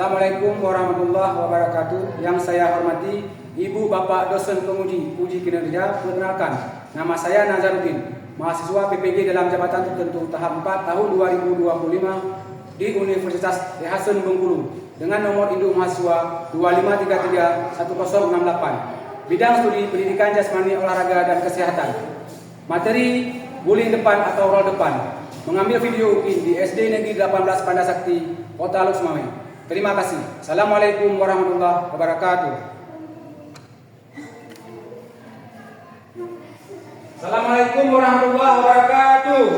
Assalamualaikum warahmatullahi wabarakatuh. Yang saya hormati Ibu Bapak dosen penguji uji kinerja, perkenalkan, nama saya Nazaruddin, mahasiswa PPG dalam jabatan tertentu tahap 4 tahun 2025 di Universitas Hasanuddin Bengkulu dengan nomor induk mahasiswa 25331068. Bidang studi pendidikan jasmani, olahraga dan kesehatan. Materi guling depan atau roll depan. Mengambil video UPI di SD Negeri 18 Pandasakti, Kota Luxmawe. Terima kasih. Assalamualaikum warahmatullahi wabarakatuh. Assalamualaikum warahmatullahi wabarakatuh.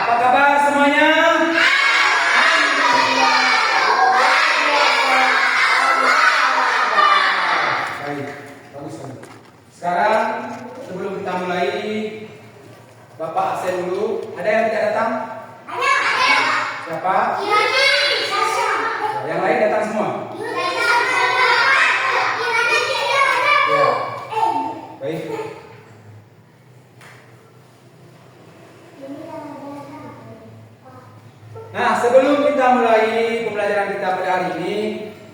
Apa kabar semuanya? Baik, bagus. Sekarang sebelum kita mulai, Bapak absen dulu. Ada yang tidak datang? Ada. Siapa? Kirani, Sasha. Yang lain datang semua? Ya. Baik. Nah, sebelum kita mulai pembelajaran kita pada hari ini,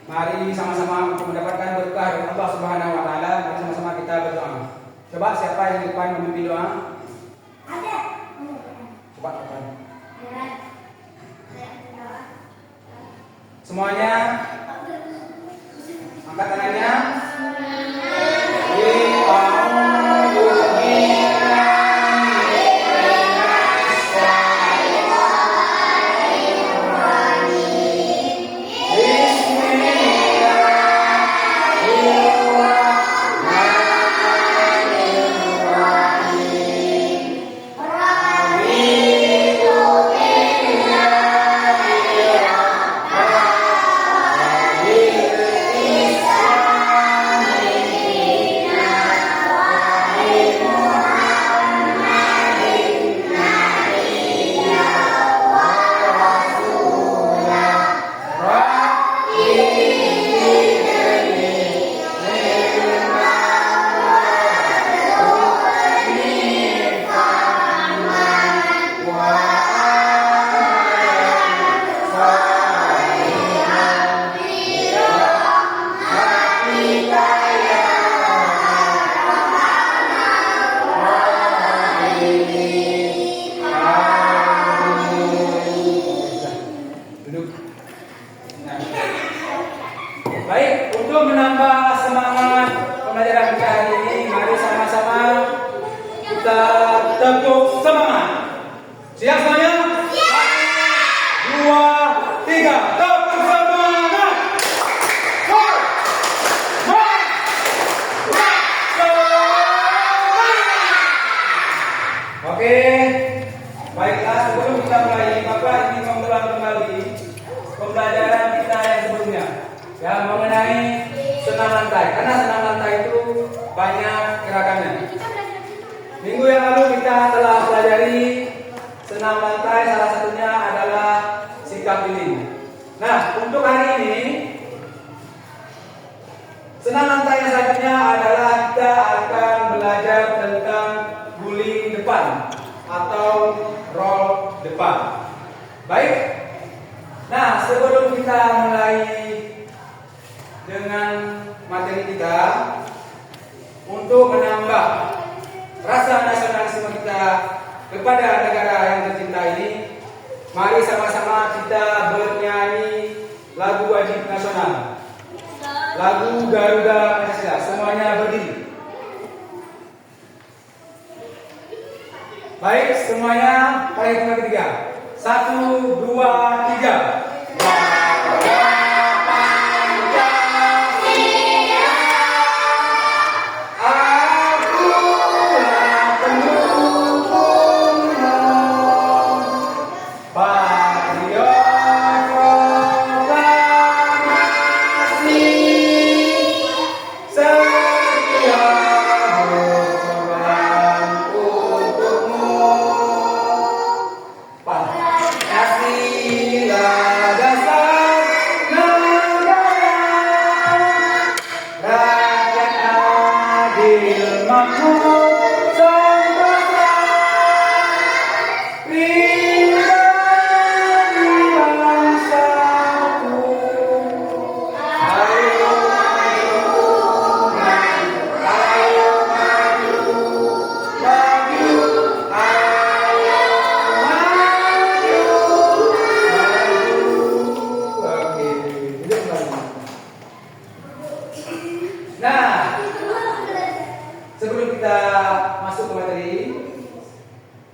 mari sama-sama untuk mendapatkan berkah dari Allah Subhanahu wa taala, mari sama-sama kita berdoa. Coba siapa yang di depan memimpin doa? Ada. Coba depan. Semuanya angkat tangannya. Baik, untuk menambah semangat pembelajaran kita hari ini, mari sama-sama kita tepuk semangat. Siap semuanya? Siap. 1, 2, 3, tepuk semangat. Oke, baiklah, sebelum kita mulai, Bapak ingin mengulang kembali pembelajaran kita yang sebelumnya, ya, mengenai senam lantai. Karena senam lantai itu banyak gerakannya. Minggu yang lalu kita telah pelajari senam lantai, salah satunya adalah sikap healing. Nah, untuk hari ini senam lantai yang selanjutnya adalah kita akan belajar tentang guling depan atau roll depan. Baik. Nah, sebelum kita mulai dengan materi kita, untuk menambah rasa nasionalisme kita kepada negara yang tercinta ini, mari sama-sama kita bernyanyi lagu wajib nasional, lagu Garuda Pancasila. Semuanya berdiri. Baik, semuanya pada hitungan ketiga. 1, 2, 3. Pancasila dasar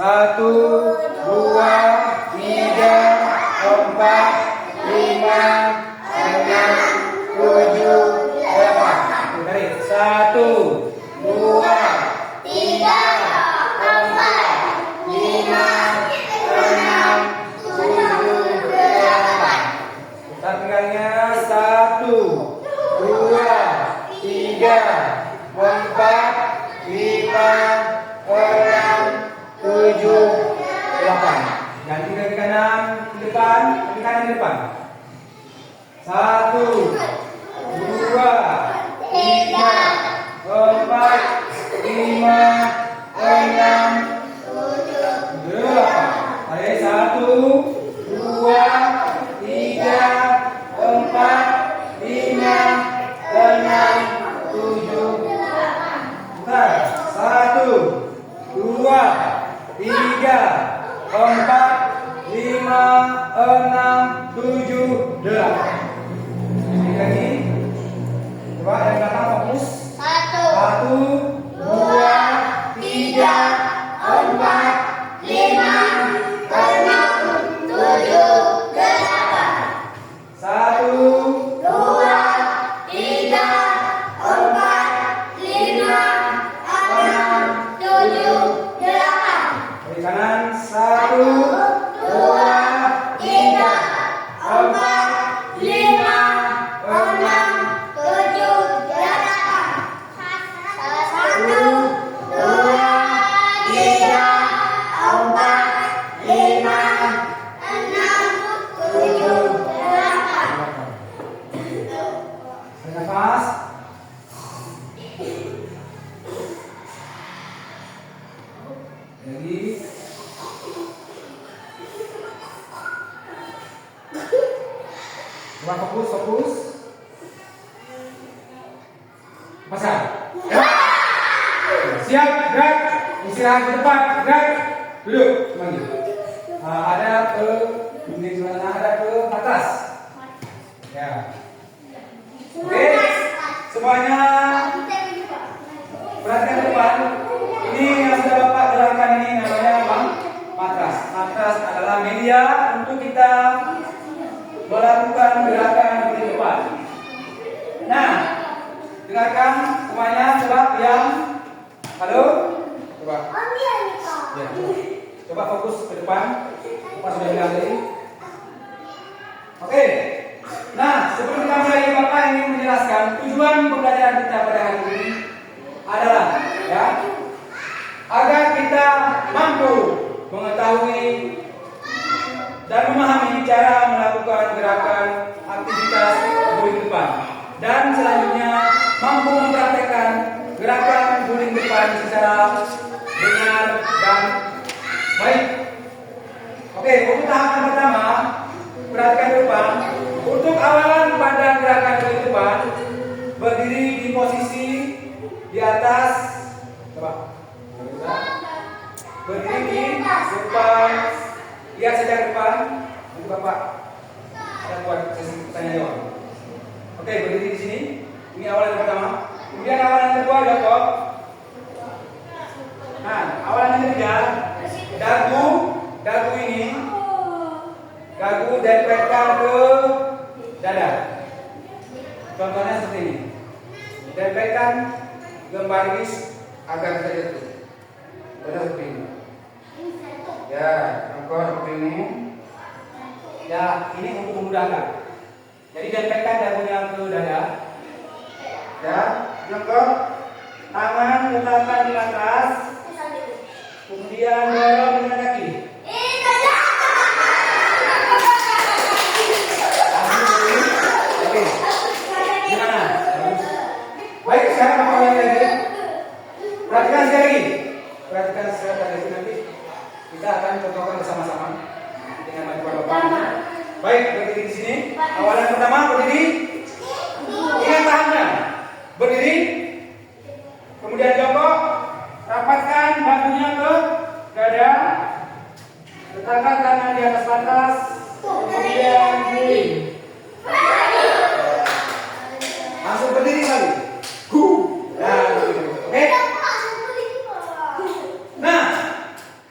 1, 2, 3, 4, 5, 6, 7, 8. Tarik. 1, 2, 3, 4, 5, 6, 7, 8. Putar pinggangnya. 1, 2, 3, 4, 5, 6, 7, 8. Ganti kaki kanan di depan, kaki kanan di depan. 1, 2, 3, 4, 5, 6, 8. Tarik. 1, 2, 3, 4, 5, 6, 7, 8. Putar. 1, 2, 3, 4, 5, 6, 7, 8. Ini lagi. Coba yang belakang fokus. 1, 2, 3, 4, 5, 6, 7, 8. 1, 2, 3, 4, 5, 6, 7, 8. Kaki kanan. 1, 2, 3, 4, 5, 6, 7, 8. 1, 2, 3, 4, 5, 6, 7, 8. Tarik nafas. Lagi. Coba fokus. Pasang. Siap, gerak. Istirahat di depan, gerak. Duduk, kembali. Ada ke ini mana? Ada ke atas. Ya. Oke. Semuanya perhatikan ke depan. Ini yang sudah Bapak gerakan ini namanya apa? Matras. Matras adalah media untuk kita melakukan gerakan di depan. Nah, dengarkan semuanya. Coba yang halo. Coba. Ya. Coba fokus ke depan. Pas sudah bilang tadi. Oke. Nah, sebelum kita mulai, Bapak ingin menjelaskan tujuan pembelajaran kita pada hari ini adalah ya agar kita mampu mengetahui dan memahami cara melakukan gerakan aktivitas guling depan, dan selanjutnya mampu mempraktekkan gerakan guling depan secara benar dan baik. Oke, untuk tahapan pertama, perhatikan depan. Untuk awalan pada gerakan guling depan, berdiri di posisi di atas, coba berdiri di depan. Lihat saja ke depan. Nanti Bapak akan buat sesi tanya jawab. Oke, berdiri di sini. Ini awalan yang pertama. Kemudian awalan yang kedua, jatuh. Nah, awalan yang ketiga, dagu ini, dagu dempetkan ke dada. Contohnya seperti ini. Dempetkan lembar garis agar bisa jatuh. Dada seperti ini. Ya, contoh seperti ini. Ya, ini untuk memudahkan. Jadi dempetkan dagunya ke dada. Ya, contoh tangan letakkan di atas. Kemudian dorong dengan kaki. Oke. Gimana? Baik, sekarang apa lagi? Perhatikan sekali lagi. Perhatikan sekali lagi nanti. Kita akan contohkan bersama-sama dengan bantuan Bapak. Baik, berdiri di sini. Awalan pertama berdiri. Ingat tahannya. Berdiri. Kemudian jongkok. Rapatkan bahunya ke dada. Letakkan tangan di atas batas. Kemudian guling. Langsung berdiri kali. Nah, begitu. Oke. Nah,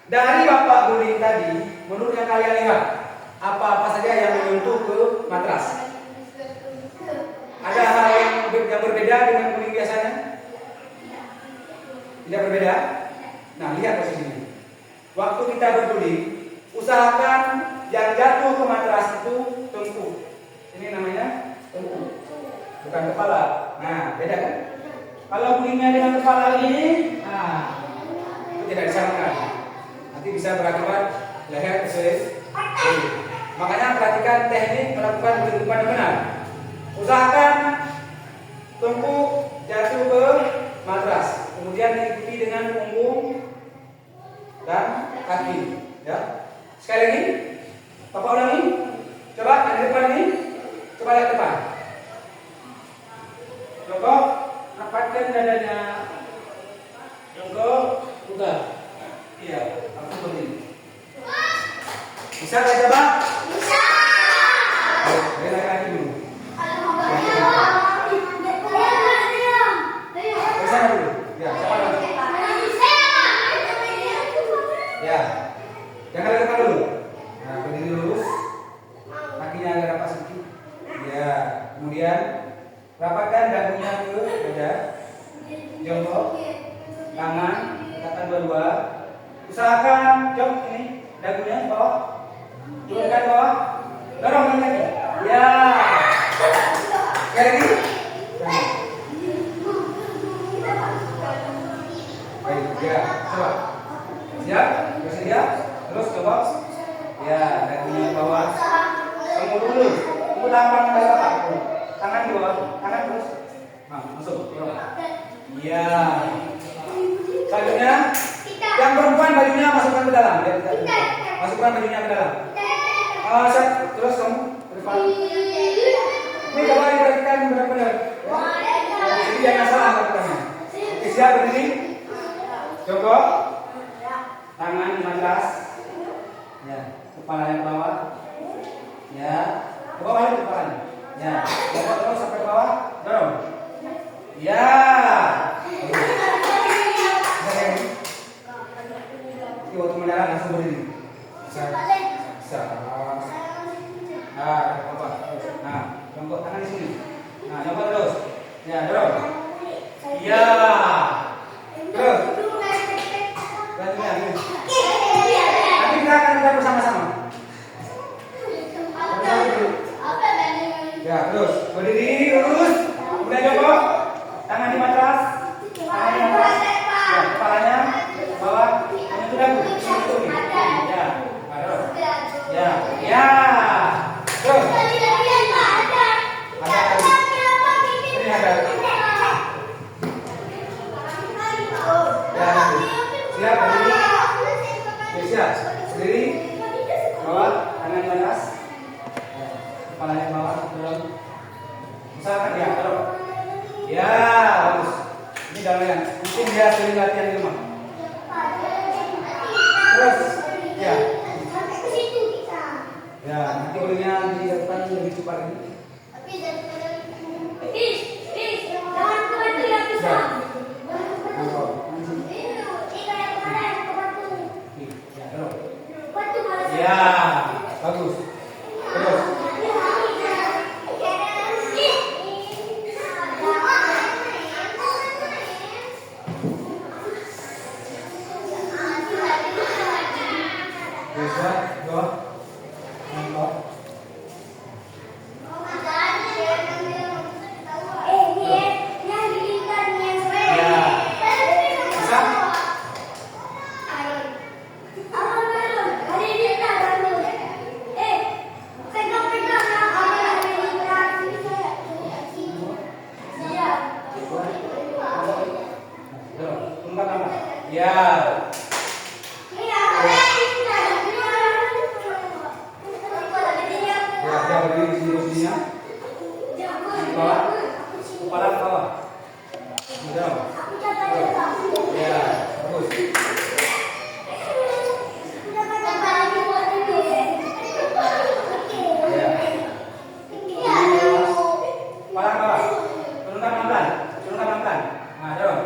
Dari Bapak guling tadi, menurut yang kalian lihat, apa-apa saja yang menyentuh ke matras? Ada hal yang berbeda dengan guling biasanya? Tidak berbeda? Nah, lihat posisinya. Waktu kita berguling, usahakan yang jatuh ke matras itu tengkuk. Ini namanya tengkuk, bukan kepala. Nah, beda kan? Kalau gulingnya dengan kepala ini, nah, itu tidak disarankan. Nanti bisa berakibat leher keselit. Makanya perhatikan teknik melakukan guling yang benar. Usahakan tengkuk jatuh ke matras, kemudian diikuti dengan punggung dan kaki. Ya, sekali lagi, Bapak ulangi. Coba yang di depan ini, coba lihat depan. Jongkok, rapatkan dadanya. Jongkok, buka. Iya, aku begini. Bisa nggak coba? Bisa. Ayo, lagi dulu. Bisa dulu. Ya, coba lagi. Ya, jangan lari depan dulu. Nah, berdiri lurus, kakinya agak rapat sedikit. Ya, kemudian rapatkan dagunya ke dada. Jongkok, tangan letakkan dua-dua. Usahakan jok ini dagunya bawah, turunkan bawah, dorong lagi. Ya, sekali lagi. Baik, ya, coba. Siap, bersedia, terus coba. Ya, dagunya bawah. Tunggu dulu, tunggu tangan ke atas. Tangan di bawah, tangan terus. Nah, masuk. Ya. Selanjutnya, yang perempuan bajunya masukkan ke dalam. Ya, masukkan bajunya ke dalam. Terus kamu ke depan. Ini coba diperhatikan benar-benar. Jadi jangan salah lakukannya. Oke, siap berdiri. Jongkok. Tangan di matras. Ya, kepala yang bawah. Ya, coba balik kepalanya. Ya, jongkok terus sampai bawah. Dorong. Ya. Oke, waktu mendarat langsung berdiri. Bisa. Nah, coba. Nah, jongkok tangan di sini. Nah, jongkok terus. Ya, dorong. Ya. Terus. Lanjutnya. Nanti kita akan bersama-sama. Ya, terus berdiri lurus. Kemudian jongkok. Tangan di matras. Tangan di matras. Ya, kepalanya bawah. Menyentuh dagu. Ya. Terus. Ya. Ya. Terus. Ini ada. Ya. Siap berdiri. Siap. Berdiri. Bawah. Tangan di atas. Kepalanya bawah. Dorong. Usahakan ya. Dorong. Ya. Bagus. Ini dalaman. Mungkin dia sering latihan di rumah. Terus. Ya. Ya. Nanti bolehnya di depan lebih cepat ini. Ya, bagus. Terus. Bisa, dua, empat. Ya. Ya, berdiri di sini posisinya. Di bawah. Kepala ke bawah. Dorong. Ya, bagus. Ya. Kepala ke bawah. Turunkan pelan-pelan. Turunkan pelan-pelan. Nah, dorong.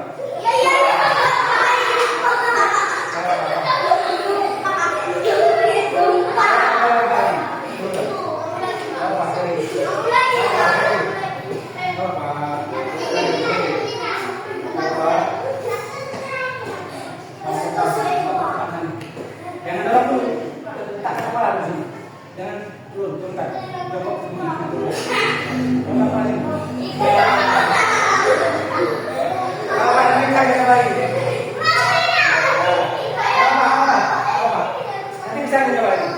Bentar. Jongkok. Jongkok lagi. Apa nanti bisa kita lagi? Apa? Nanti bisa kita lagi.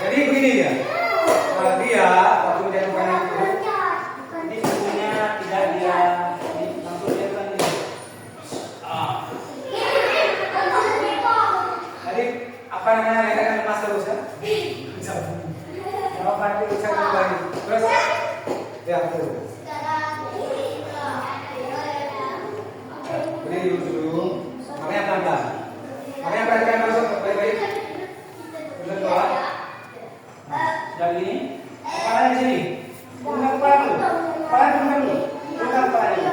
Jadi begini ya. Dia waktu dia bukan itu, ini sebenarnya tidak dia langsung dia kan ini. Jadi apa namanya rekan mas terus ya? Bisa. Kalau nanti bisa kembali. Terus ya betul. Berdiri dulu. Makanya pelan-pelan. Makanya perhatikan masuk baik-baik. Terus doa. Dan ini, kepala di sini, tunggang kepala dulu, kepala tunggang dulu, tunggang kepala dulu,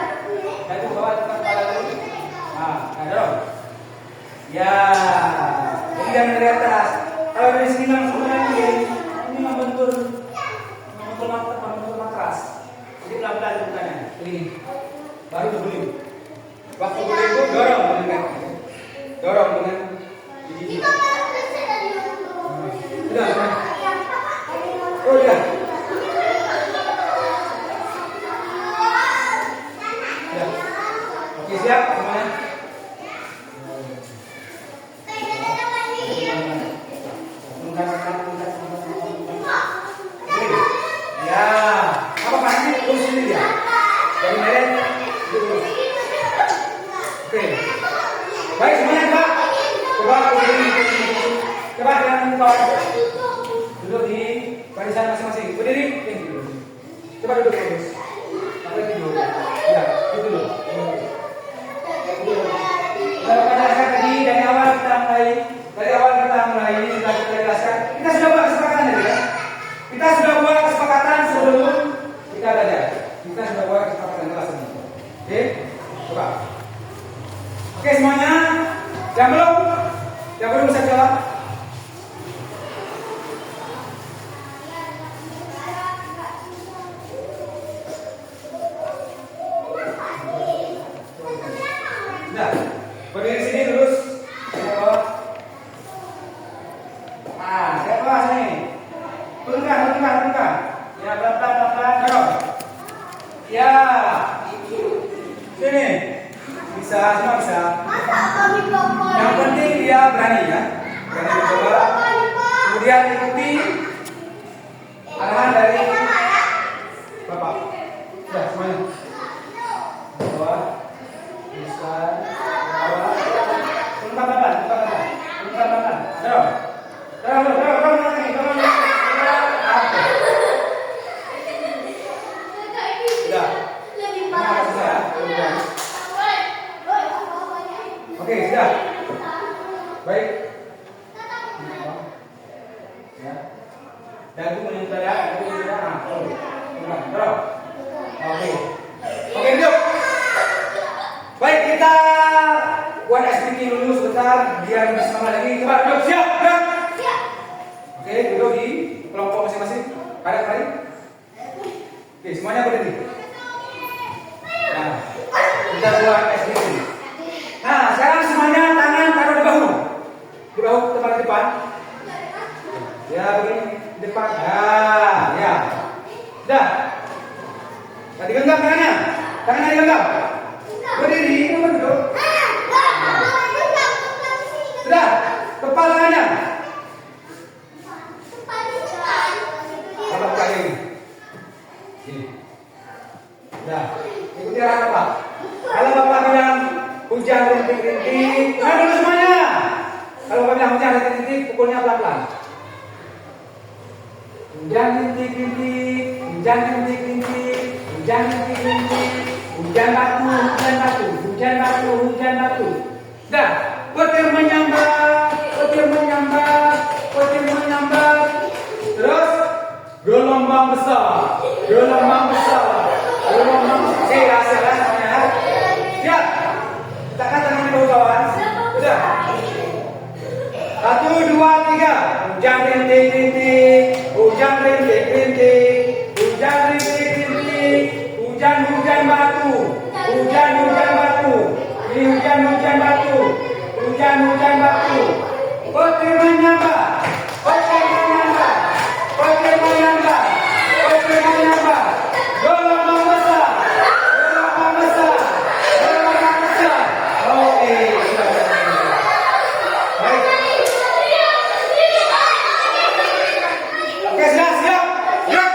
jatuh bawah tunggang kepala dulu, dorong, ya, jadi jangan dari atas, kalau dari sini langsung lagi, ini membentur matras, jadi pelan-pelan tunggannya, ini, baru berguling, waktu berguling itu dorong dengan gigi, sudah. Oh ya. Ya. Oke, siap semuanya. Ya. Apa pasti terus sini ya? Dari meren. Oke. Baik semuanya, Pak. Coba berdiri. Coba jangan lupa. Duduk di barisan masing-masing. Berdiri. Coba duduk terus. Apa dulu? Ya, duduk. Kalau pada saya tadi dari awal kita mulai ini sudah kita jelaskan. Kita sudah buat kesepakatan ya. Kita sudah buat kesepakatan sebelum kita belajar. Kita sudah buat kesepakatan kelas ini. Oke? Coba. Oke semuanya. Yang belum bisa jawab. Nah, berdiri sini terus. Siapa sini? Turunkan. Ya, pelan-pelan, dorong. Ya. Sini. Bisa, semua bisa. Yang penting dia berani ya. Berani mencoba. Kemudian ikuti arahan dari Bapak. Sudah semuanya. Bawah. Bisa. Bawah. Turunkan pelan-pelan. Dorong. Oke, sudah. Baik. Ya. Dagu menyentuh dada, dorong. Oke, yuk. Baik, kita buat SPT dulu sebentar biar bisa semangat lagi. Coba duduk, siap. Oke, duduk di kelompok masing-masing. Kali. Oke, semuanya berdiri. Nah, kita buat SPT. Nah, sekarang semuanya tangan taruh di bahu. Di bahu tempat depan. Ya, begini di depan. Ya. Sudah. Tadi genggam tangannya. Tangannya digenggam. Berdiri, duduk. Sudah. Kepala tangannya. Apa kali ini? Ini. Sudah. Ikuti arahan Bapak. Kalau Bapak bilang hujan rintik-rintik, nah dulu semuanya. Kalau Bapak bilang hujan rintik-rintik, pukulnya pelan-pelan. Hujan rintik-rintik, hujan rintik-rintik, hujan rintik-rintik, hujan batu. Dah, petir menyambar. Terus gelombang besar. Oke, rasakan semuanya. Siap. Letakkan tangan di bawah kawan. Sudah. 1, 2, 3. Hujan rintik-rintik. Hujan batu. Ini hujan batu. Putri Manyamba. Putri Manyamba. Putri Manyamba. Putri Manyamba. Gelombang besar. Gelombang besar. Gelombang besar. Oke. Baik. Oke, siap, siap. Siap.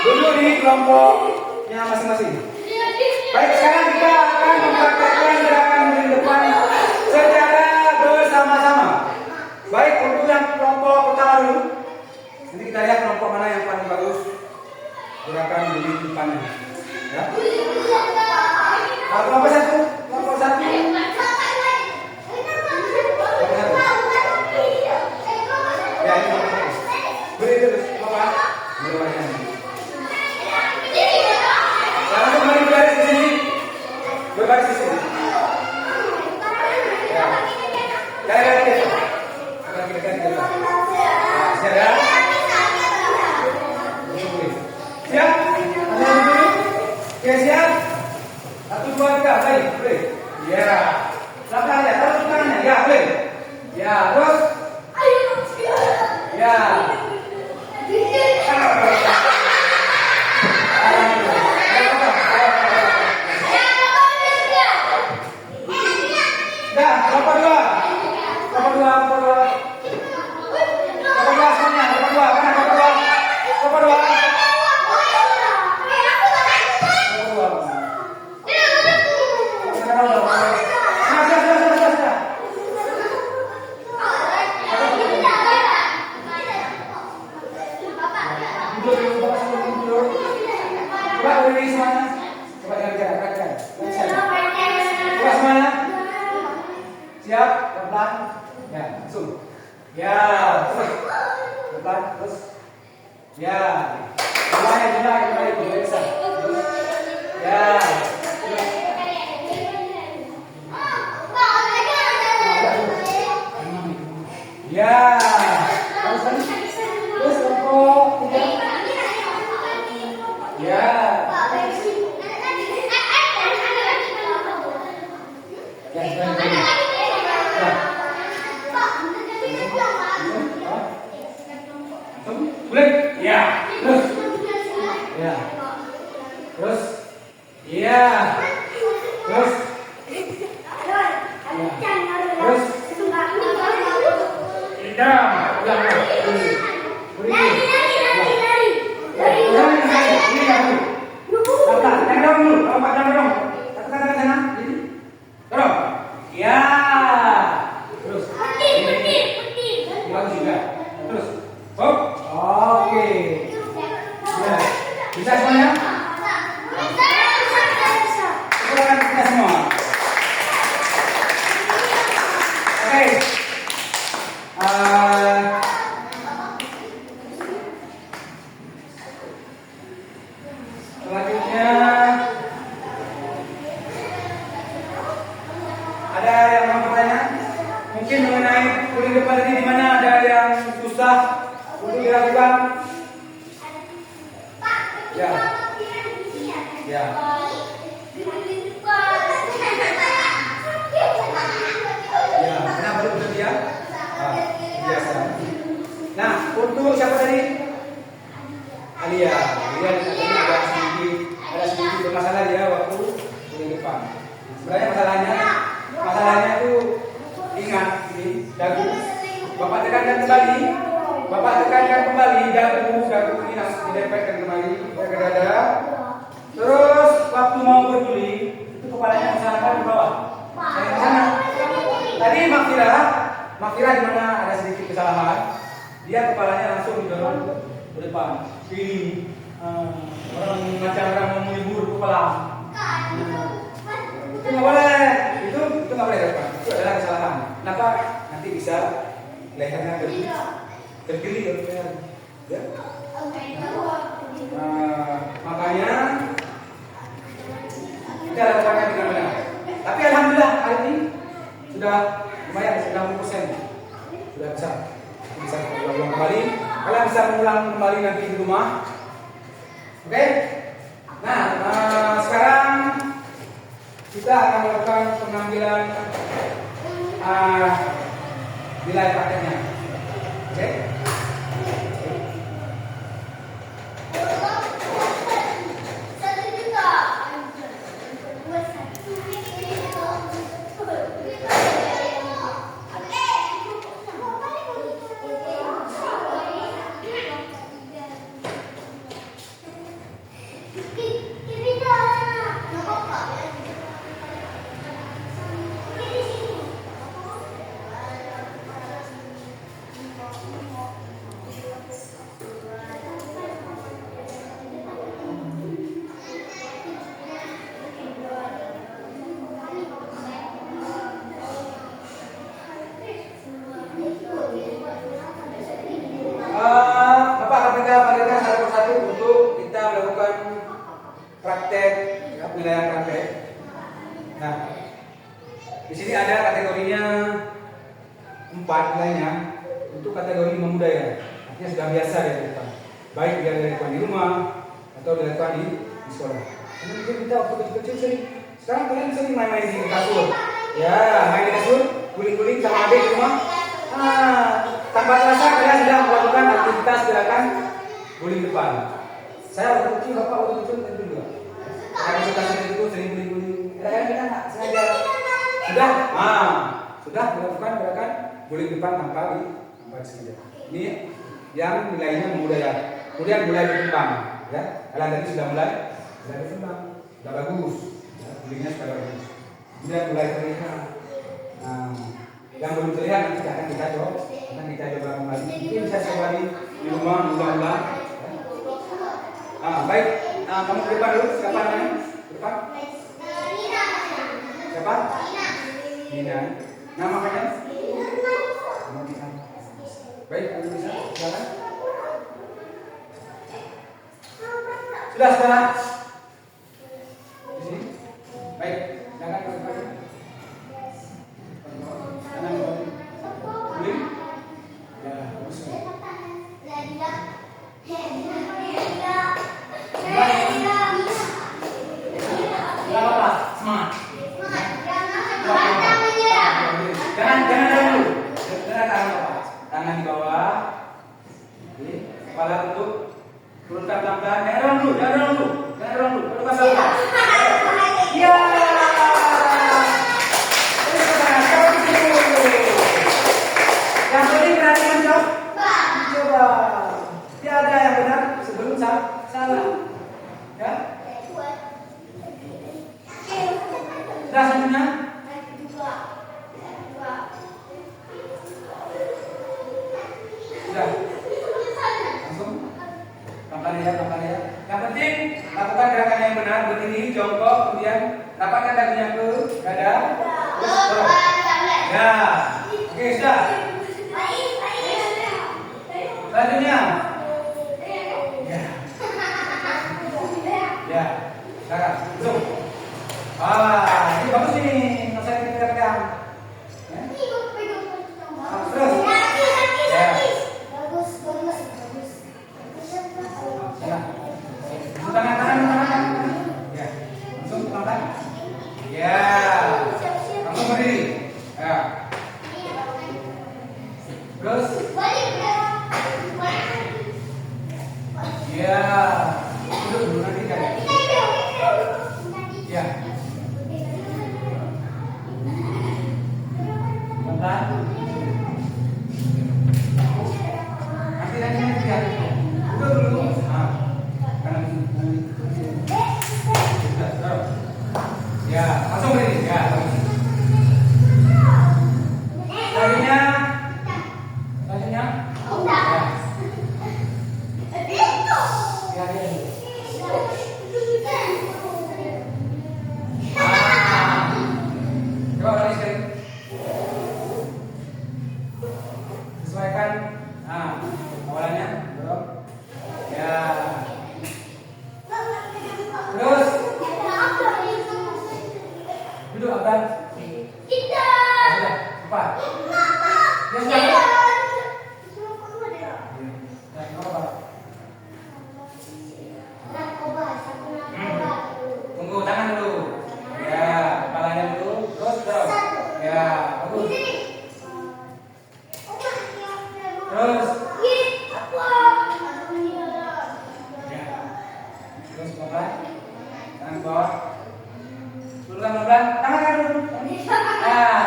Duduk di kelompoknya masing-masing. Baik, sekarang kita akan mempraktekkan gerakan di depan secara bersama-sama. Baik, untuk yang kelompok pertama dulu. Nanti kita lihat kelompok mana yang paling bagus gerakan di depannya. Ya. Kelompok satu, kelompok satu. Ya, ini kelompok satu. Beri terus, apa? Mulai. Sekarang kembali berbaris di sini. Berbaris di sini. Ya. Ganti. Siap ya? Siap? Ada yang dulu? Oke, siap? 1, 2, 3, baik, boleh. Ya. Langkah aja, taruh tangannya. Ya, boleh. Ya, terus. Ya. Dah, kelompok dua semuanya, kelompok dua, mana kelompok dua? Kelompok dua. Coba berdiri semuanya. Coba gerak. Coba semuanya. Siap, pelan. Ya, langsung. Ya, terus. Pelan, terus. Ya. Mulai, bisa. Ya. Ya. Terus kelompok tiga. Ya. Boleh? Ya. Terus. Ya. Terus. Ya. Terus. Terus. Indah. Ya. Terus. Bagus juga. Terus. Hop. Oke. Ya. Bisa semuanya? Silakan kita semua. Oke. Selanjutnya ada yang mau bertanya? Mungkin mengenai kulit depan ini di mana ada yang susah untuk dilakukan? Ya. Ya. Ya, kenapa itu dia? Biasa. Nah, untuk siapa tadi? Alia ada sedikit bermasalah dia waktu kulit depan. Sebenarnya masalahnya itu ingat ini dagu. Bapak tekankan kembali dagu ini harus dilepaskan kembali ke dada. Terus waktu mau berdiri itu kepalanya usahakan di bawah. Saya ke sana. Tadi Makfirah di mana ada sedikit kesalahan, dia kepalanya langsung didorong ke depan. Ini orang mau menghibur kepala. Itu nggak boleh. Itu nggak boleh depan. Itu adalah kesalahan. Kenapa? Nanti bisa lehernya tergeli. Ya. Makanya kita lakukannya dengan benar. Tapi alhamdulillah hari ini sudah lumayan 90%. Sudah bisa ulang kembali. Kalian bisa mengulang kembali nanti di rumah. Oke? Nah, sekarang kita akan melakukan pengambilan nilai prakteknya. Oke? Bapak akan perlihatkan satu persatu untuk kita melakukan praktek penilaian praktek. Nah, di sini ada kategorinya 4 nilainya untuk kategori membudaya. Artinya sudah biasa dilakukan, baik dia dilakukan di rumah atau dilakukan di sekolah. Karena kita waktu kecil-kecil sering, sekarang kalian sering main-main di kasur. Ya, main di kasur, guling-guling sama adik di rumah. Tanpa terasa kalian sedang melakukan aktivitas gerakan guling depan. Saya waktu kecil, bapak waktu kecil itu juga. Karena kita sering itu sering guling-guling. Kadang-kadang kita nggak sengaja. Sudah melakukan gerakan guling depan tanpa disengaja. Ini yang nilainya membudaya. Kemudian mulai berkembang. Ya, kalian tadi sudah mulai berkembang, sudah bagus. Ya, gulingnya sudah bagus. Kemudian mulai terlihat. Yang belum terlihat nanti akan kita coba kembali. Mungkin bisa coba di rumah ulang-ulang. Baik. Kamu ke depan dulu. Siapa namanya? Depan. Siapa? Nina. Nama kalian? Baik, kamu bisa. Silakan. Sudah. Di sini. Baik. Silakan ke depan. Tangan di bawah, kepala tutup, turunkan pelan-pelan. Jangan dorong dulu. Lepas saja. Ya. Yang penting berani mencoba. Tiada yang benar sebelum salah. Ya. Sudah semuanya? Sudah. Langsung. Pelan-pelan ya. Yang penting lakukan gerakan yang benar, berdiri, jongkok, kemudian rapatkan dagunya ke dada. Terus dorong. Ya. Oke, sudah. Selanjutnya. Ya. Sekarang. Zoom. Ini bagus ini. Nggak usah dipegang-pegang. Terus. Ya. Tangan. Ya. Langsung pelan-pelan. Ya. Langsung berdiri. Ya. Terus. Ya. Duduk dulu nanti kan. Ya. Pelan-pelan. Nanti ya. Duduk dulu. Ya, langsung berdiri. Ya. Selanjutnya. Coba lagi sekali. Sesuaikan. Awalannya dorong. Ya. Terus. Duduk abang. Cepat. Tunggu tangan dulu. Ya, kepalanya dulu. Terus dorong. Ya, bagus. pelan-pelan. Tangan dulu. Nah,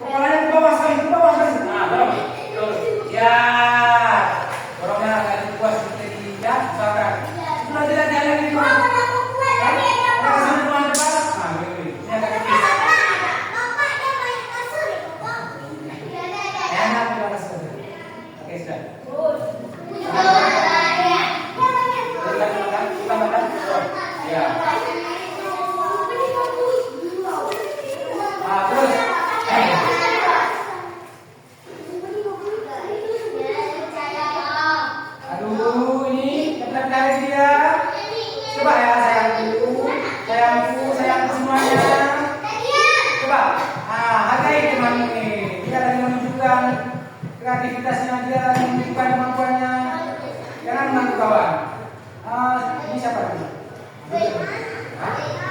kepalanya ke bawah sekali, ke bawah sekali. Nah, dorong. Tuh. Ya. Dorongnya agak kuat sedikit ya, usahakan. Sudah tidak jalan ini. Sayangku semuanya. Coba, hargai teman ini. Dia lagi menunjukkan kreativitasnya, dia lagi menunjukkan kemampuannya. Jangan mengganggu kawan. Ini siapa ini?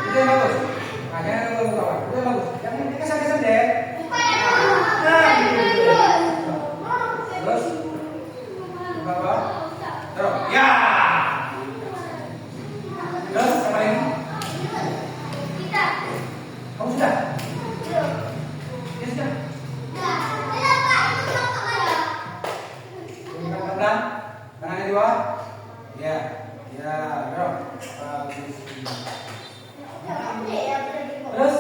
Itu yang bagus. Jangan mengganggu kawan. Itu yang bagus. Jangan dikesan-kesan deh. Terus, bawa, terus, ya. Terus, apa ini? Kamu sudah? Ya sudah. Pelan-pelan, tangannya di bawah. Ya, ya, bro. Bagus. Terus?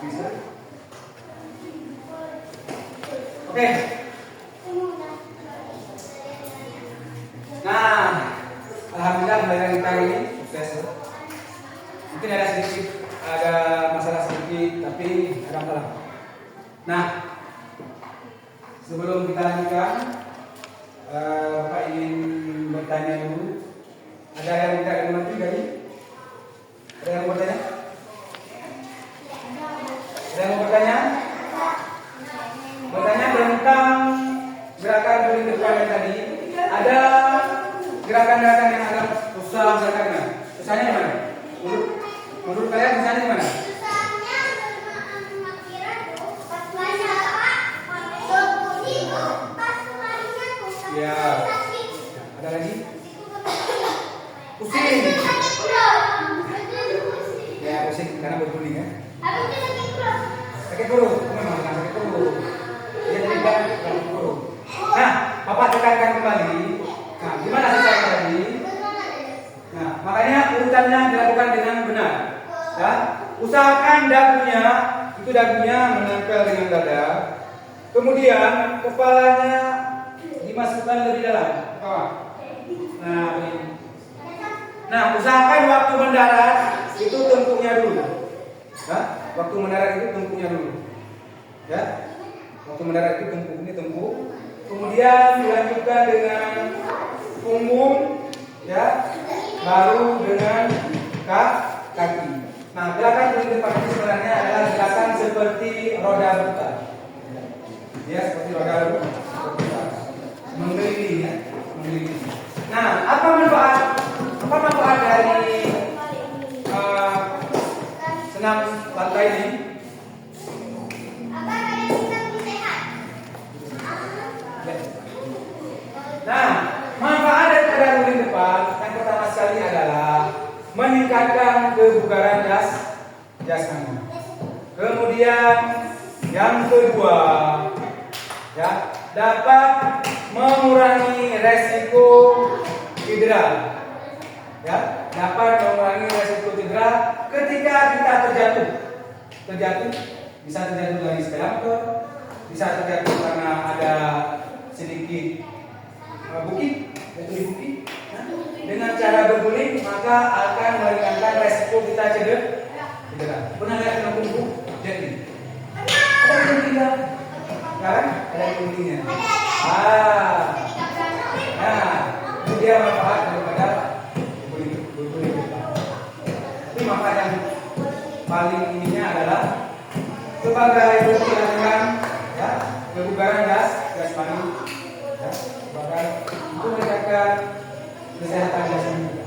Bisa. Oke. Nah, alhamdulillah pembelajaran kita ini sukses. Mungkin ada masalah sedikit, tapi ada masalah. Nah, sebelum kita lanjutkan, Bapak ingin bertanya dulu. Ada yang minta dimengerti tadi? Ada yang mau bertanya? Ada yang mau bertanya? Bertanya tentang gerakan buli depan yang tadi. Ada gerakan-gerakan yang agak susah gerakannya. Susahnya di mana? Menurut kalian susahnya di mana? Ya. Ada lagi? Pusing. Ya pusing karena berguling ya. Sakit perut. Memang sakit perut. Ya jadi kan sakit perut. Nah, Bapak tekankan kembali. Nah, gimana susahnya tadi? Nah, makanya urutannya dilakukan dengan benar. Ya, usahakan dagunya menempel dengan dada. Kemudian kepalanya dimasukkan lebih dalam ke bawah. Nah, ini. Nah, usahakan waktu mendarat itu tengkuknya dulu. Ya, waktu mendarat itu tengkuknya dulu. Ya, waktu mendarat itu tengkuk. Kemudian dilanjutkan dengan punggung, ya, baru dengan kaki. Nah, gerakan buli depan ini sebenarnya adalah gerakan seperti roda berputar. Ya, seperti roda berputar. Mengelilingi, ya, mengelilingi. Nah, apa manfaat dari senam lantai ini? Nah, manfaat dari buli depan yang pertama sekali adalah meningkatkan kebugaran jasmani. Kemudian yang kedua, ya, dapat mengurangi resiko cedera. Ya, dapat mengurangi resiko cedera ketika kita terjatuh. Bisa terjatuh dari sepeda motor, bisa terjatuh karena ada sedikit bukit, dengan cara berguling maka akan meringankan resiko kita cedera. Pernah lihat film buku? Jadi ada yang tidak, kan? Ada yang guntingnya. Nah, itu dia manfaat daripada berguling. Tapi manfaat yang paling ininya adalah sebagai dilakukan, ya, kebugaran jasmani, ya, sebagai untuk meningkatkan kesehatan jasmani kita.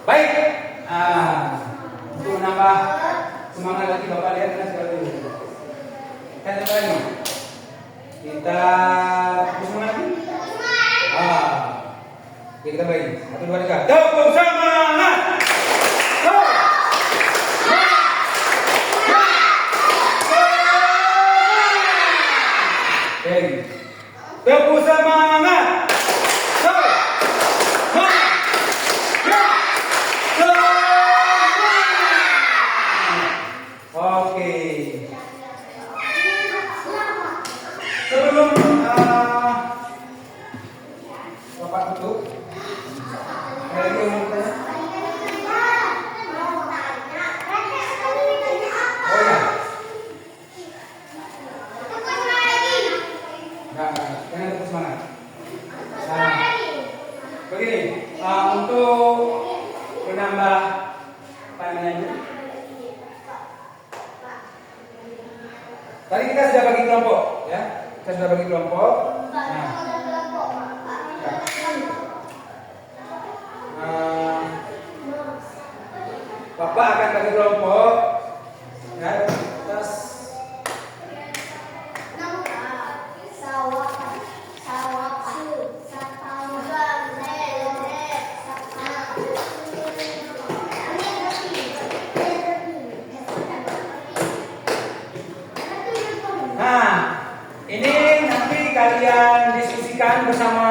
Baik, untuk menambah semangat lagi Bapak lihat kan seperti ini. Kan lagi kita semangat lagi. Kita baik. 1, 2, 3. Tepuk semangat. namanya itu? Tadi kita sudah bagi kelompok, ya. Kita sudah bagi kelompok. Nah, Bapak akan bagi kelompok, ya. Terus ini nanti kalian diskusikan bersama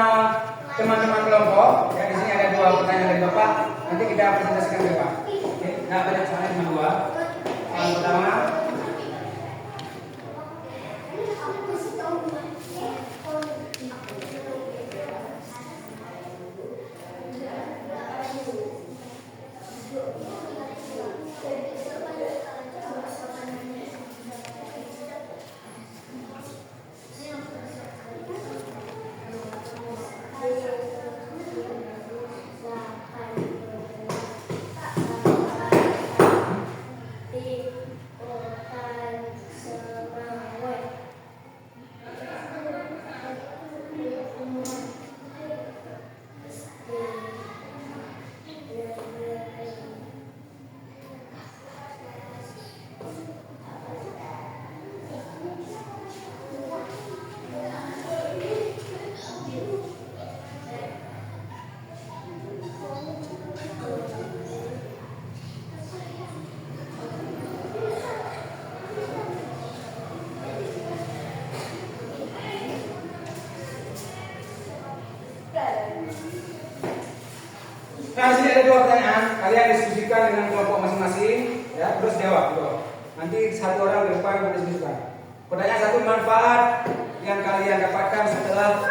teman-teman kelompok. Ya, di sini ada 2 pertanyaan dari Bapak. Nanti kita presentasikan ke Bapak. Oke, nah banyak soalnya cuma 2. Yang pertama, nah di sini ada 2 pertanyaan. Kalian diskusikan dengan kelompok masing-masing, ya. Terus jawab, gitu. Nanti 1 orang ke depan berdiskusikan. Pertanyaan 1, manfaat yang kalian dapatkan setelah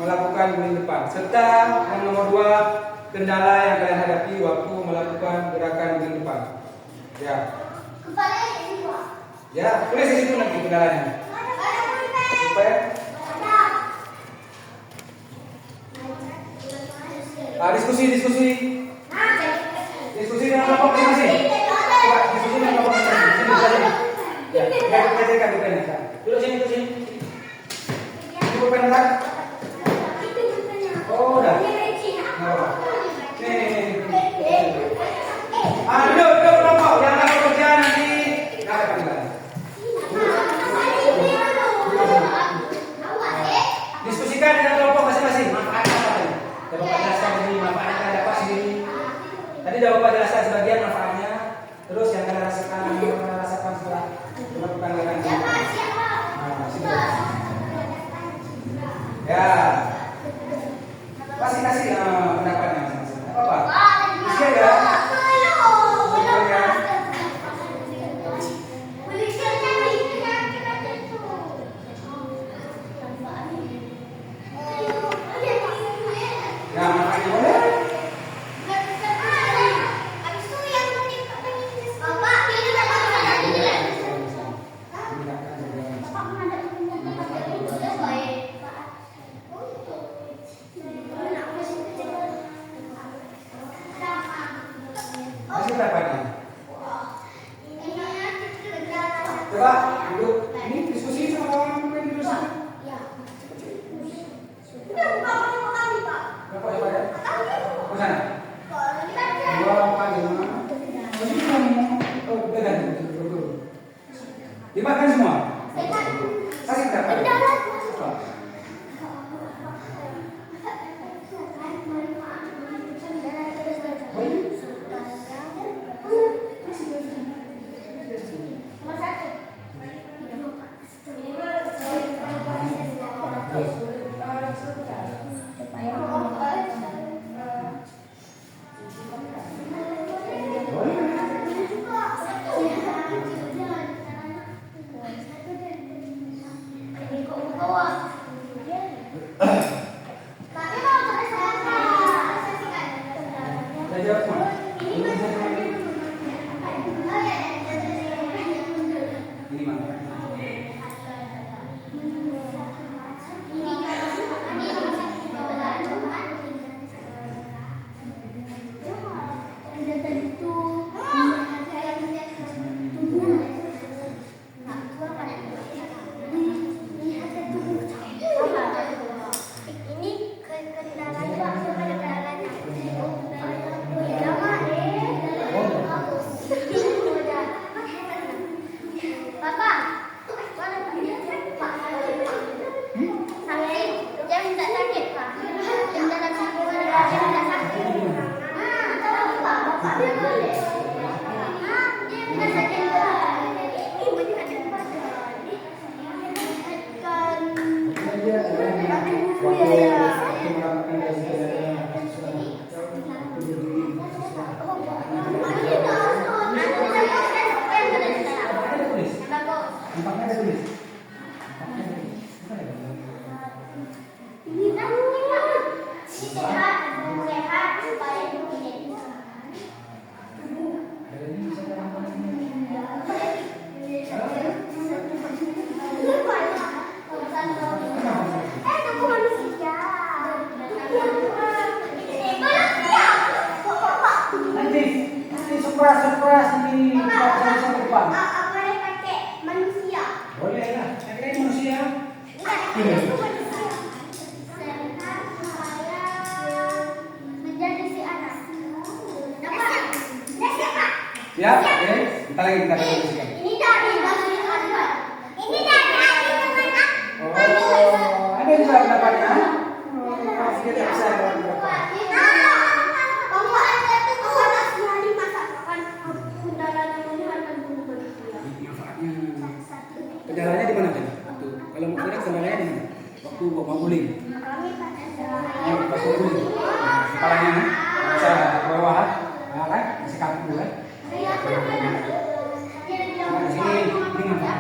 melakukan minggu depan. Serta yang nomor 2, kendala yang kalian hadapi waktu melakukan gerakan minggu depan. Ya. Ya, tulis di situ nanti kendalanya. Supaya diskusi dengan kelompok masing-masing. Coba diskusi dengan kelompok masing-masing. Ya, kita pelajari bukannya. Duduk sini. Ibu pengen tak? Oh, udah. Nih. Duduk kelompok. Yang akan kerja nanti nggak ada panggilan. Diskusikan dengan kelompok masing-masing. Manfaatnya apa tadi? Bapak jelaskan ini manfaatnya ada apa sih? Tadi udah Bapak jelaskan sebagian manfaatnya. Terus yang kalian rasakan setelah melakukan gerakan ini. Ya. Kasih pendapatnya masing-masing. Apa? Isi ya. Ya, makanya boleh. Masih pendapatnya. Coba duduk. Ini diskusi sama orang yang di sana. Berapa ya? Bukan. 2, 4, 5. Oh, udah. Dimakan semua. Kasih berapa? Surprise ini saya depan. Boleh pakai manusia. Boleh lah. Pakai manusia. Itu manusia. Saya menjadi si anak. Dapat. Siapa? Siap, oke. Kita lagi siap. Ini dari bahasa Arab. Ini dari Oh, ada yang bisa dapatnya? Kita bisa dapat. Kendalanya di mana kan? Tuh, kalau mau kuda kendalanya di mana? Waktu mau guling. Pas mau guling. Kepalanya bisa ke bawah, nah, kan? Bisa kaku dulu kan? Nah, di sini ini nggak?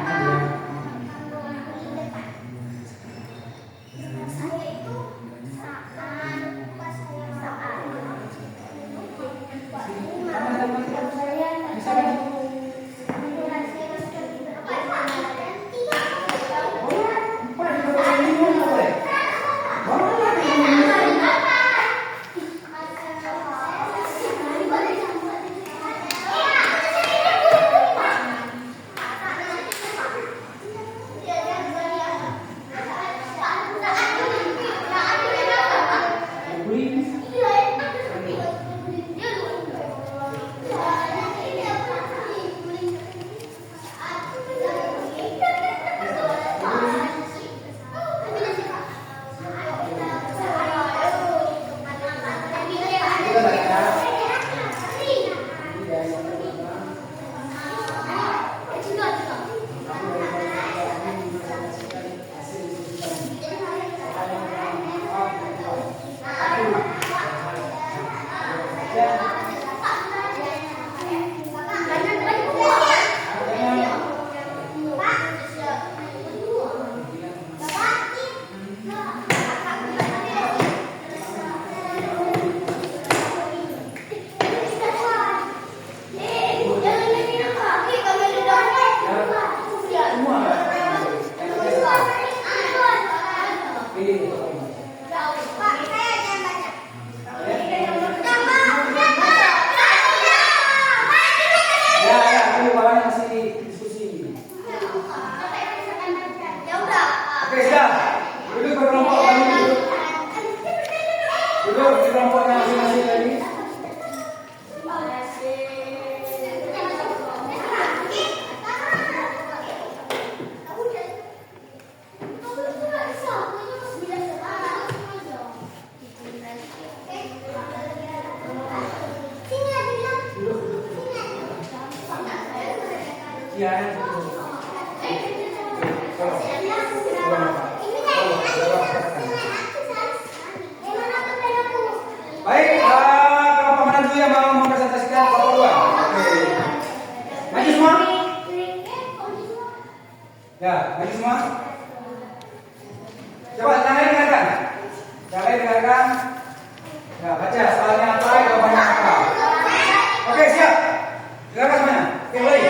Oke, sudah. Duduk berkelompok kami duduk. Duduk di kelompoknya masing-masing lagi. Iya. Baik, kelompok mana dulu yang mau mempresentasikan kelompok dua? Oke. Maju semua. Ya, maju semua. Coba yang lain dengarkan. Yang lain dengarkan. Ya, baca soalnya apa, jawabannya apa. Oke, siap. Dengarkan semuanya. Oke, mulai.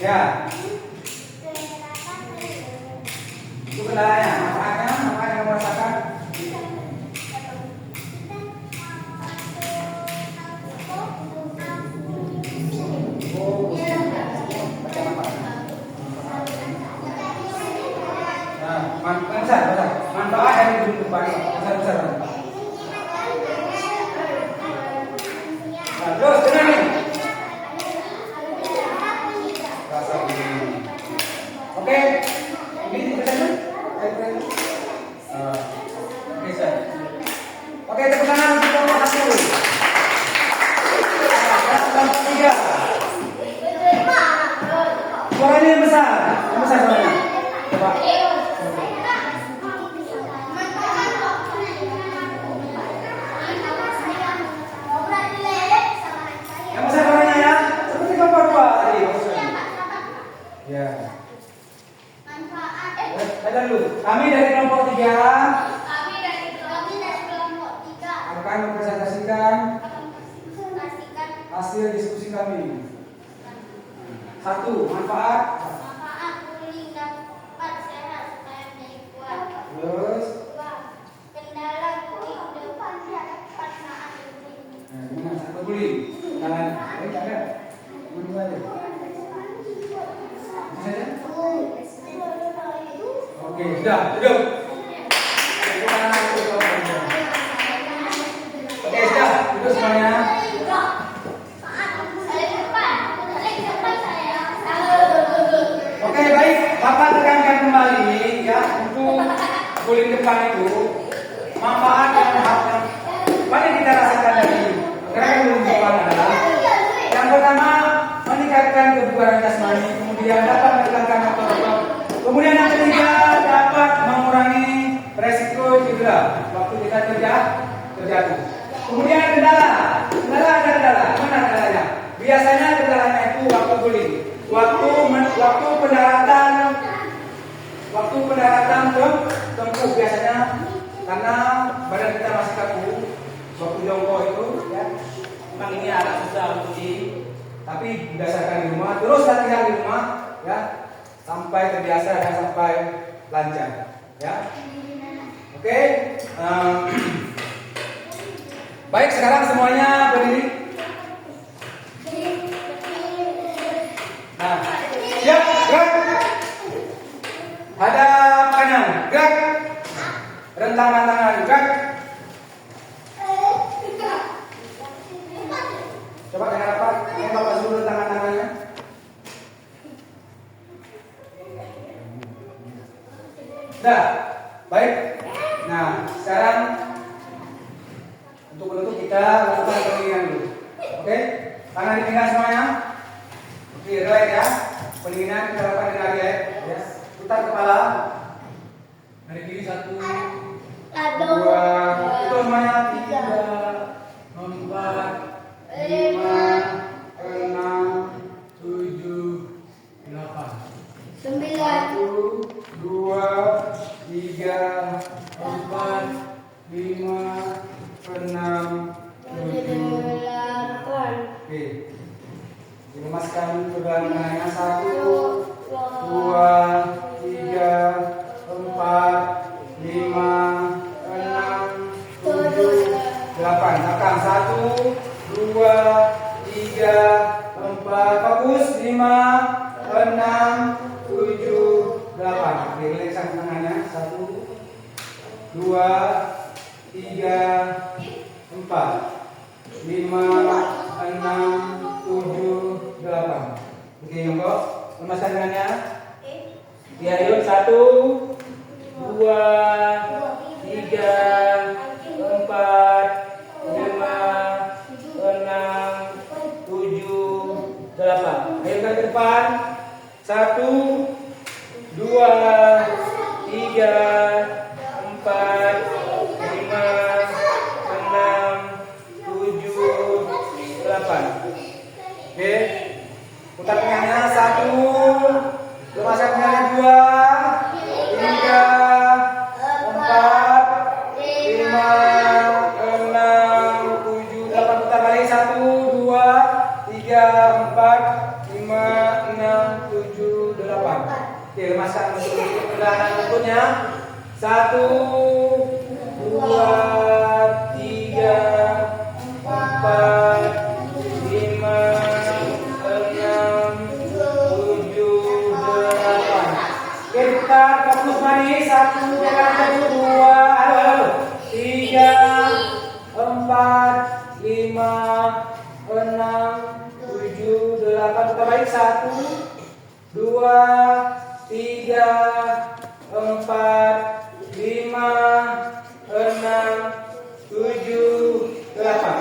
Ya, itu kendalanya. Manfaatnya, apa yang kamu rasakan? Oh, baca apa? Nah, manfaat dari gedung depan besar. Nah, terus dengar nih. Rasa ini. Oke, ini dibaca dulu. Oke, Sir. Oke, tepuk tangan untuk kelompok hasil. Kelompok 3. Suaranya yang besar suaranya. Coba. Yang besar suaranya ya. Seperti kelompok 2 tadi maksudnya. Ya. Ada dulu. Kami dari kelompok 3 akan mempresentasikan hasil diskusi kami. 1. Manfaat. Terus. Nah, satu guling. Jangan. Ada. Guling aja. Bisa aja. Oke, sudah, duduk. Oke, sudah, duduk semuanya. Oke, baik. Bapak tekankan kembali ya untuk guling depan itu manfaat yang paling kita rasakan dari gerakan guling depan adalah yang pertama meningkatkan kebugaran jasmani, kemudian dapat menekan otot. Kemudian yang ketiga dapat mengurangi resiko cedera waktu kita terjatuh. Kemudian kendala ada kendala. Mana kendalanya? Biasanya kendalanya itu waktu guling, waktu pendaratan tempuh biasanya karena badan kita masih kaku waktu jongkok itu ya. Memang ini agak susah untuk tapi berdasarkan di rumah, terus latihan di rumah ya. Sampai terbiasa dan sampai lancar, ya. Oke. Baik, sekarang semuanya berdiri. Nah, siap, gerak. Hadap kanan, gerak. Rentangkan tangan, gerak. Coba yang rapat, yang bapak suruh rentangkan tangannya. Dah, baik. Nah, sekarang untuk menutup kita lakukan pendinginan dulu. Oke, tangan dipinggang semuanya. Oke, relax ya. Pendinginan kita lakukan dengan relax. Ya. Putar kepala. Dari kiri 1, 2, itu semuanya 3, 4, 5, 6, 7, 8. 1, 2, 3, 4, 5, 6, 7, 8. Oke. Dilemaskan pegangannya 1, 2, 3, 4, 5, 6, 7, 8. Tekan 1, 2, 3, 4. Fokus 5, 6, 7, 8. Oke, relaxkan tangannya. 1, 2, 3, 4, 5, 6, 7, 8. Oke, Yongko, lemaskan tangannya. Ya, yuk. 1, 2, 3, 4, 5, 6, 7, 8. Ayo ke depan. 1, 2, 3, 4, 5, 6, 7, 8. Oke. Putar pinggangnya. 1, lemaskan pinggangnya. 2, 3, 4, 5, 6, 7, 8. Putar balik. 1, 2, 3, 4, 5, 6, 7. satunya. 1, 2, 3, 4, 5, 6, 7, 8. Oke, kita fokus manis. 1, 2, 3, 4, 5, 6, 7, 8. Kita balik. 1, 2, 3, 4, 5, 6, 7, 8.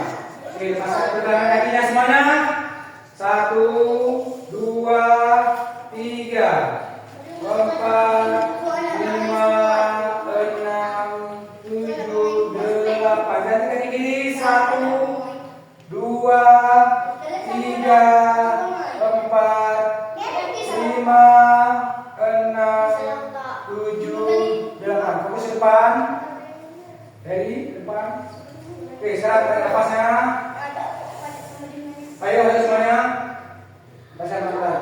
Oke, pasang pegangan kakinya semuanya. 1, 2, 3, 4, 5, 6, 7, 8. Ganti kaki kiri. 1, 2, 3, 4, 5, 6, 7, 8. Fokus ke depan. Dari depan. Oke, sekarang tarik nafasnya. Ayo semuanya. Baca pelan-pelan.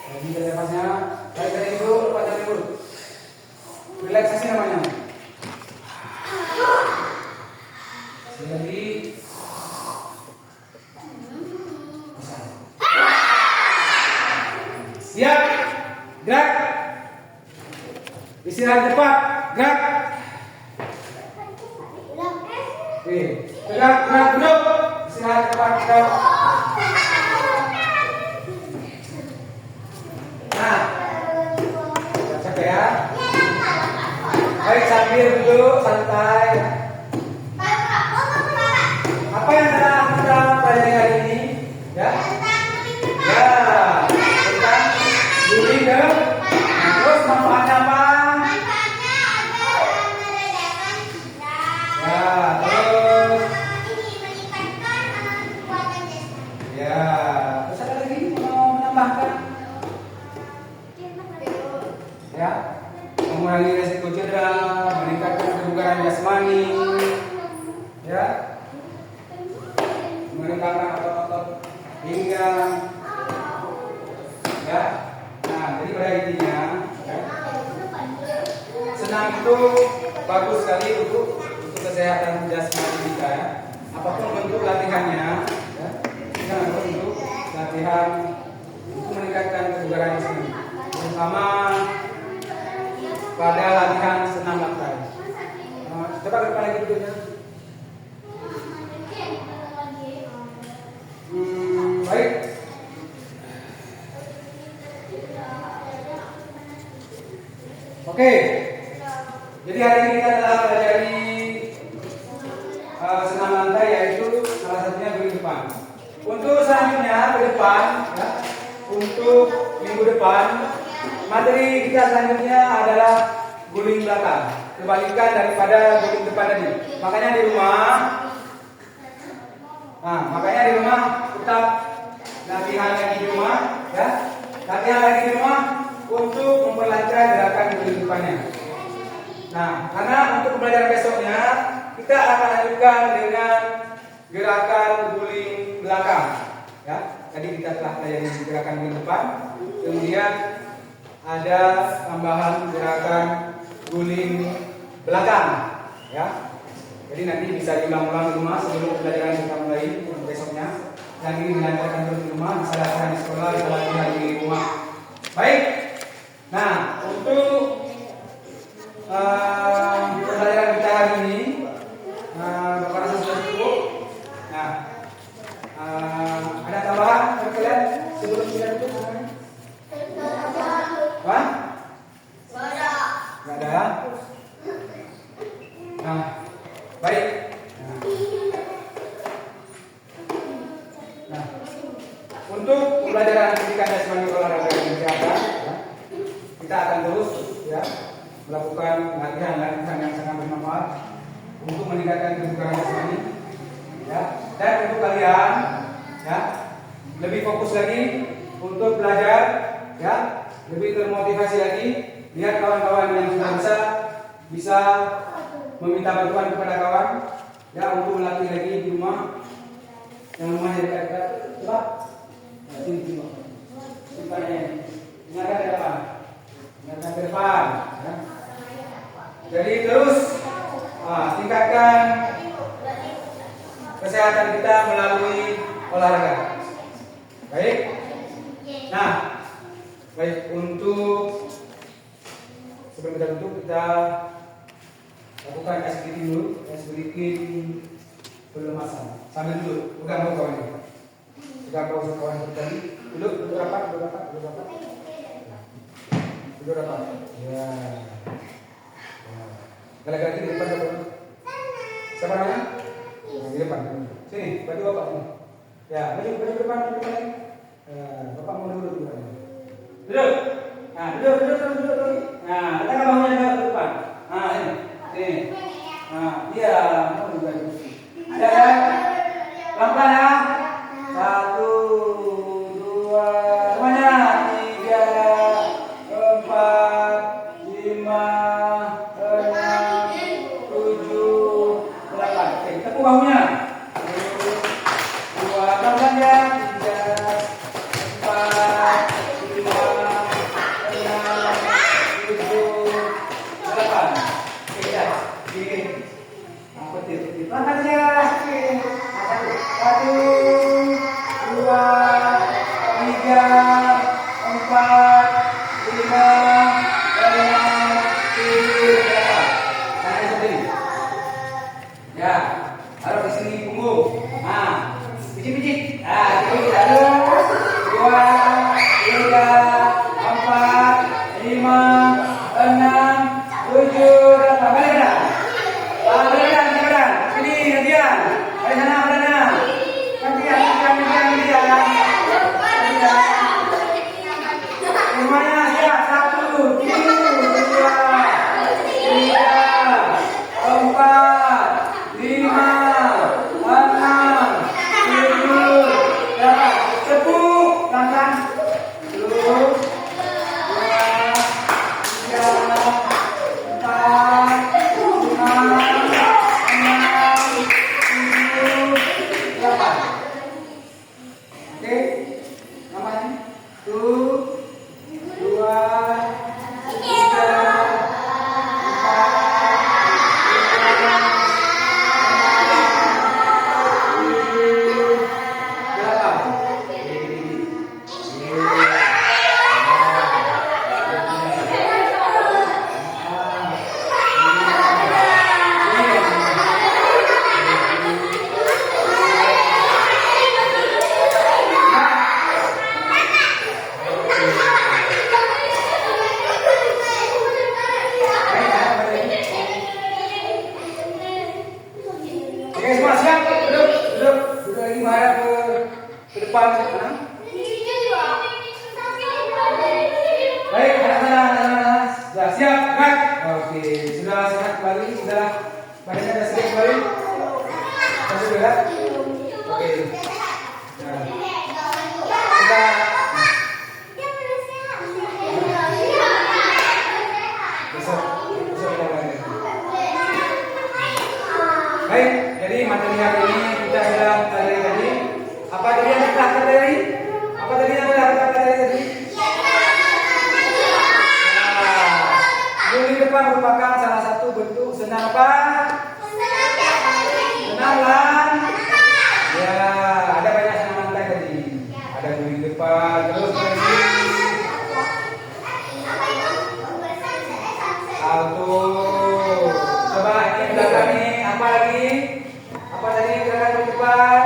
Lagi tarik nafasnya. Tarik dari dulu, lepas dari dulu. Relaksasi namanya. Sekali. Siap. Gerak. Istirahat cepat. Gerak. Oke. Gerak, gerak, duduk. Istirahat cepat. Gerak. Nah. Capek ya. Baik, sambil duduk santai. Apa yang kita pelajari hari ini? Ya. Ya. Tentang guling dan terus manfaatnya apa? Ya, terus ya, terus ada lagi mau menambahkan? Ya, mengurangi resiko cedera, meningkatkan kebugaran jasmani, ya, meningkatkan otot-otot pinggang, ya. Nah, jadi pada intinya, ya, senam itu bagus sekali untuk kesehatan jasmani kita. Ya. Apapun bentuk latihannya, ya, kita bentuk latihan untuk meningkatkan kebugaran jasmani, terutama pada latihan senam lantai. Coba ke depan lagi duduknya. Baik. Oke. Jadi hari ini kita telah pelajari senam lantai, yaitu salah satunya guling depan. Untuk selanjutnya ke depan, ya, untuk minggu depan, materi kita selanjutnya adalah guling belakang. Kebalikan daripada guling depan tadi. Makanya di rumah, tetap latihan lagi di rumah, ya. Latihan lagi di rumah untuk memperlancar gerakan guling depannya. Nah, karena untuk pembelajaran besoknya kita akan lanjutkan dengan gerakan guling belakang. Ya, tadi kita telah pelajari gerakan guling depan, kemudian ada tambahan gerakan guling belakang. Ya, jadi nanti bisa diulang-ulang di rumah sebelum pelajaran kita mulai besoknya. Yang ini dilanjutkan terus di rumah, bisa latihan di sekolah, bisa latihan di rumah. Baik. Nah, untuk pembelajaran kita hari ini Bapak rasa sudah cukup. Nah, ada tambahan dari kalian sebelum kita tutup? Hah? Nggak ada. Nah, baik. Nah, untuk pembelajaran pendidikan jasmani olahraga dan kesehatan, ya, kita akan terus, ya, melakukan latihan-latihan yang sangat bermanfaat untuk meningkatkan kebugaran jasmani, ya. Dan untuk kalian, ya, lebih fokus lagi untuk belajar, ya, lebih termotivasi lagi. Lihat kawan-kawan yang sudah bisa meminta bantuan kepada kawan, ya, untuk melatih lagi di rumah. Yang rumahnya dekat-dekat, coba, sini. Ini ada depan. kesehatan kita melalui olahraga. Baik. Nah, baik, untuk sebelum kita tutup, kita lakukan SBT dulu, SBT pelumasan. Sambil duduk, bukan mau kawan ini. Bukan mau kawan tadi. Duduk rapat. Duduk rapat. Ya. Lagi di depan siapa? Siapa namanya? Di depan. Sini, bantu bapak ini. Ya, maju ke depan. Bapak mau duduk. Duduk. Nah, duduk. Nah, letakkan bahunya ke depan. Nah, sini. Nah, iya, mau juga. Ada kan? Pelan-pelan ya. 1, 2, semuanya. 3, 4, 5, 6, 7, 8. Oke, tepuk bahunya. 1, 2, pelan-pelan ya. 3, 4, 5, 6, 7, 8. Oke, ya. Pelan-pelan ya. 1, 2, 3, 4, 5, 6, 7, 8. Tangan sendiri. Ya, taruh di sini punggung. Nah, pijit. Pijit. 1, 2, 3, 4, 5, 6, 7, 8. Balik badan. Sini, gantian. Dari sana, badannya. Gantian. Semuanya siap. 1, 2, 3, 4, 5, 6, 7, 8. Tepuk tangan. 1, 2, 3, 4, 5, 6, 7, 8. Oke, namanya 1, 2, 3, Oke, semua siap? Duduk lagi menghadap ke depan sana. Baik, sana. Sudah siap, gerak. Oke, sudah sehat kembali, sudah badannya sudah sehat kembali. Masih gerak. Oke. Nah, kita besok kita lagi. Baik, jadi materi hari ini kita sudah pelajari tadi. Apa tadi yang kita pelajari? Apa tadi yang kita pelajari tadi? Di depan merupakan salah satu bentuk senam apa? Senam lan. Ya, ada banyak senam lantai tadi. Ada di depan, terus lagi. Salto. Coba ini belakang nih. Apa lagi? Apa tadi gerakan di depan?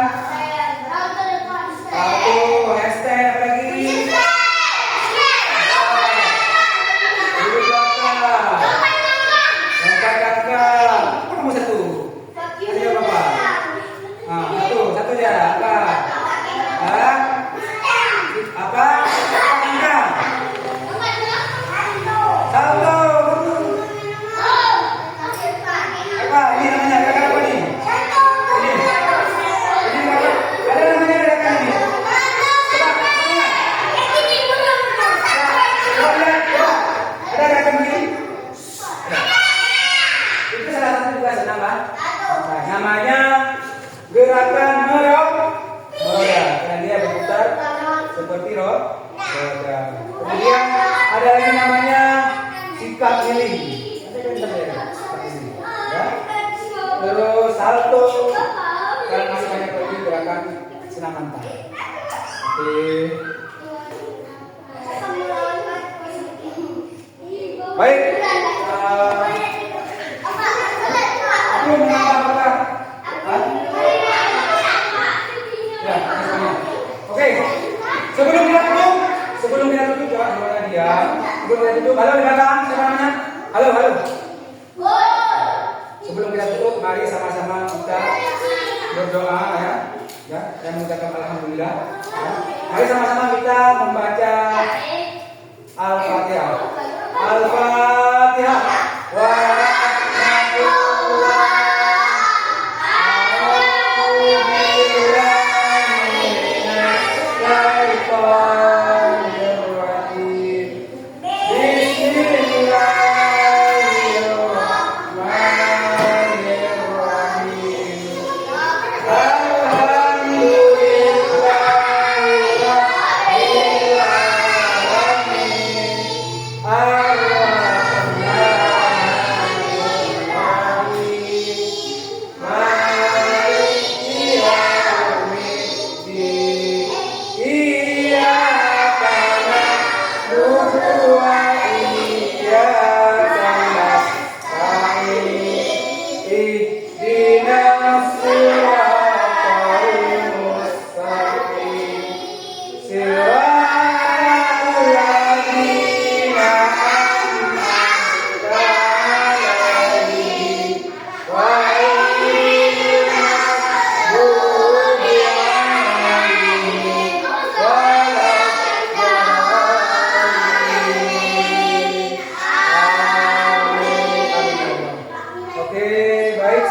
Salto, handstand, apa lagi? Duduk belakang. Lompat kakak. Apa kamu satu? Ayo bapak. Nah, satu aja. Apa? Apa? Enggak. Salto. Apa? Ini namanya gerakan apa nih? Ini apa? Ada namanya gerakan ini. Coba lihat. Ada gerakan begini. Itu salah satu juga senam kan? Namanya gerakan meroda. Dan dia berputar seperti roda. Kemudian ada lagi namanya sikap healing. Nanti kan kita lihat sikap healing. Ya. Terus salto. dan masih banyak lagi gerakan senam lantai. Oke. Baik. Aku menambah apa? Ya, oke. Sebelum kita tutup, coba gimana dia? Sebelum kita tutup, halo di belakang, siapa namanya? Halo. Sebelum kita tutup, mari sama-sama kita berdoa ya, dan mengucapkan alhamdulillah. Ya. Mari sama-sama kita membaca Al-Fatihah. Al-Fatihah.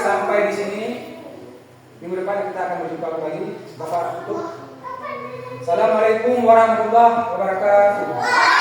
Sampai di sini. Minggu depan kita akan berjumpa kembali. Bapak tutup. Assalamualaikum warahmatullahi wabarakatuh.